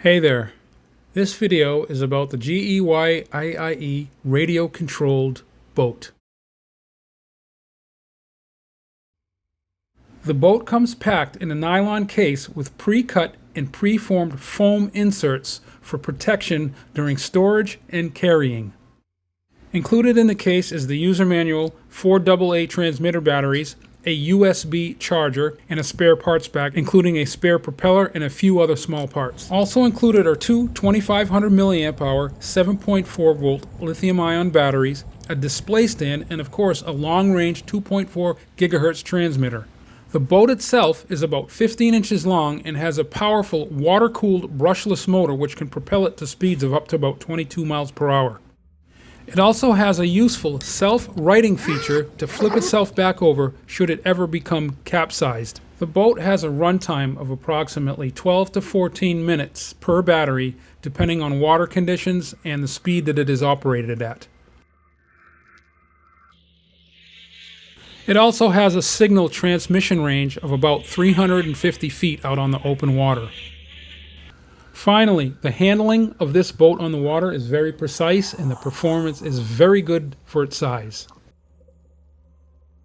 Hey there. This video is about the Geyiie radio-controlled boat. The boat comes packed in a nylon case with pre-cut and pre-formed foam inserts for protection during storage and carrying. Included in the case is the user manual, 4 AA transmitter batteries, a USB charger, and a spare parts bag, including a spare propeller and a few other small parts. Also included are two 2500 mAh 7.4 volt lithium-ion batteries, a display stand, and of course a long-range 2.4 GHz transmitter. The boat itself is about 15 inches long and has a powerful water-cooled brushless motor which can propel it to speeds of up to about 22 miles per hour. It also has a useful self-righting feature to flip itself back over should it ever become capsized. The boat has a runtime of approximately 12 to 14 minutes per battery, depending on water conditions and the speed that it is operated at. It also has a signal transmission range of about 350 feet out on the open water. Finally, the handling of this boat on the water is very precise and the performance is very good for its size.